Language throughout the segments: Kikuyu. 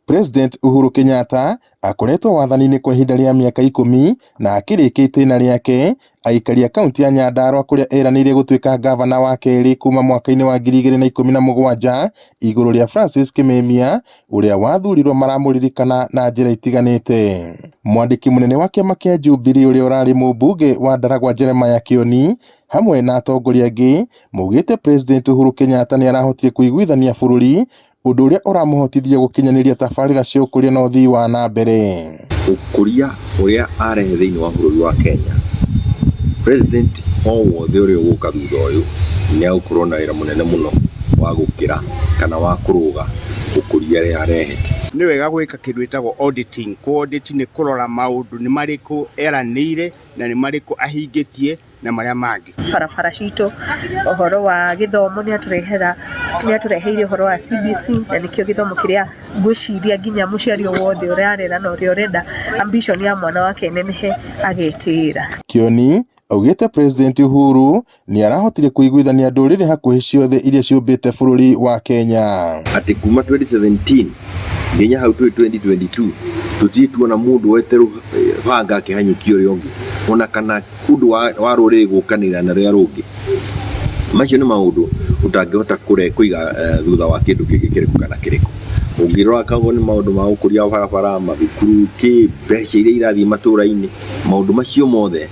President Uhuru Kenyatta akoretwo wathani-inĩ kwa ihinda rĩa mĩaka 10 na akĩrĩkia itĩna rĩake aikari a kaunti ya Nyandarua kũrĩa eranĩire gũtuĩka gavana wa kerĩ kuma mwaka-inĩ wa 2017 igũrũ rĩa Francis Kimemia ũrĩa wathurirwo maramũririkana na njĩra itiganĩte. Mwandĩki mũnene wa kĩama kĩa Jubilee ũrĩa ũrarĩ mũmbunge wa Ndaragwa Jeremiah Kioni hamwe na atongoria angĩ maugĩte President Uhuru Kenyatta nĩ arahotire kũiguithania bũrũri, ũndũ ũrĩa ũramũhotithia gũkinyanĩria tabarĩra cia ũkũria na ũthii wa na mbere. Ũkũria ũrĩa arehe thĩinĩ wa bũrũri wa Kenya, President o wothe ũrĩa ũgũka thutha ũyũ nĩ agũkorwo na wĩra mũnene mũno wa gũkĩra kana wa kũrũga ũkũria ũrĩa arehete. Nĩ wega gwĩka kĩndũ gĩtagwo auditing. Audit nĩ kũrora maũndũ nĩ marĩkũ eranĩire na nĩ marĩkũ ahingĩtie na marĩa mangĩ. Barabara citũ, ũhoro wa gĩthomo nĩ atũreheire ũhoro wa CBC na nĩkĩo gĩthomo kĩrĩa ngwĩciria nginya mũciari wothe ũrarera na ũrĩa ũrenda ambition ya mwana wake nenehe agetĩĩra. Kioni augĩte President Uhuru nĩ arahotire kũiguithania ndũrĩrĩ hakuhĩ ciothe iria ciũmbĩte bũrũri wa Kenya. Atĩ kuma 2017 nginya hau 2022 tũtituona mũndũ weterũ banga akĩhanyũkia ũrĩa ũngĩ ona kana ũndũ wa rũrĩrĩ gũkanĩra na rĩa rũngĩ. Macio nĩ maũndũ ũtangĩhota kũiga thutha wa kĩndũ kĩngĩ kĩrĩkũ kana kĩrĩkũ. Ũngĩrora kago nĩ maũndũ ma ũkũria barabara, mathukuru, mbeca iria irathiĩ matũũra-inĩ, maũndũ macio mothe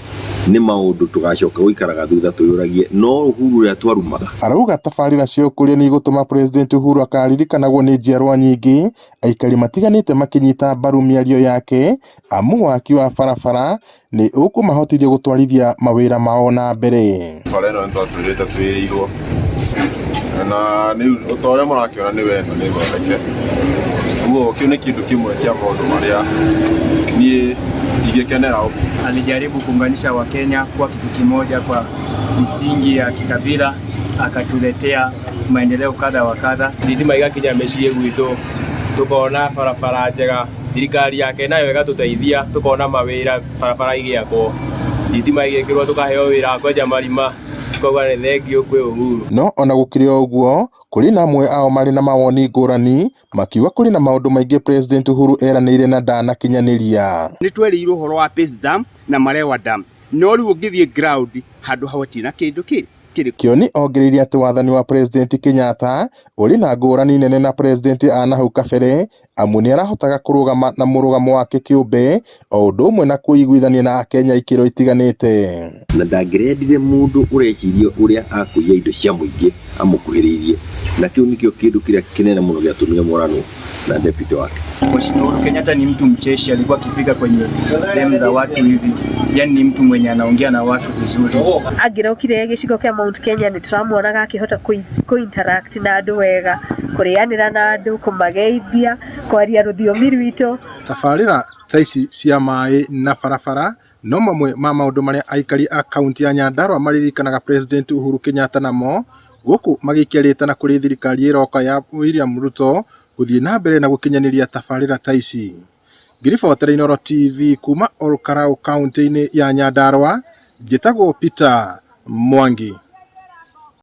nĩ maũndũ tũgacoka gũikaraga thutha twĩyũragie no Uhuru ũrĩa twarumaga. Arauga tabarĩra cia ũkũria nĩ igũtũma President Uhuru akaririkanagwo nĩ njiarwa nyingĩ, aikari matiganĩte makĩnyita mbaru mĩario yake amu waki wa barabara nĩ ũkũmahotithia gũtwarithia mawĩra mao na mbere. Bara ĩno nĩtwatwĩrĩte twĩrĩirwo na rĩu ũtorĩa mũrakĩona nĩ wendo nĩ thondeke. Ũguo kĩu nĩ kĩndũ kĩmwe kĩa maũndũ marĩa niĩ ingekenera. Alijaribu kuunganisha Wakenya kwa kitu kimoja kwa misingi ya kikabila, akatuletea maendeleo kadha wa kadha. Thitima igakinya mĩciĩ gwitũ, tukona barabara njega, thirikari yake nayo ĩgatũteithia, tukona mawĩra, barabara igĩakwo, thitima igĩkĩrwo, tukaheo wĩra wa kwenja marima. No ona gũkĩrĩ ũguo, kũrĩ na amwe ao marĩ na mawoni ngũrani makiuga kũrĩ na maũndũ maingĩ President Uhuru eranĩire na ndanakinyanĩria. Nĩ twerirwo ũhoro wa Pace Dam na Marewa Dam, no rĩu ũngĩthiĩ ground handũ hawati na kĩndũ kĩrĩ. Kioni ongereire atĩ wathani wa President Kenyatta ũrĩ na ngũrani nene na President anahau kabere amu nĩ arahotaga kũrũgama na mũrũgamo wake kĩũmbe o ũndũ ũmwe na kũiguithania na Akenya ikĩro itiganĩte. Na ndangĩrendire mũndũ ũreciria ũrĩa akũiya indo cia mũingĩ amũkuhĩrĩirie, na kĩu nĩkĩo kĩndũ kĩrĩa kĩnene mũno gĩatũmire morano na deputy wake. Mheshimiwa Uhuru Kenyatta ni mtu mcheshi, alikuwa akifika kwenye sehemu za watu hivi, yani ni mtu mwenye anaongea na watu vizuri. Angĩrokire gĩcigo kĩa Mount Kenya nĩ tũramuonaga akĩhota interact na andũ wega, kũrĩanĩra na andũ, kũmageithia, kwaria rũthiomi rwitũ. Tabarĩra ta ici cia maĩ na barabara no mamwe ma maũndũ marĩa aikari a kaunti ya Nyandarua maririkanaga President Uhuru Kenyatta namo, gũkũ magĩikia na kũrĩ thirikari ĩroka ya William Ruto gũthiĩ na mbere na gũkinyanĩria tabarĩra ta ici. Ngiribotera Inooro TV kuma Olkarau kaunti-inĩ ya Nyandarua, njĩtagwo Peter Mwangi.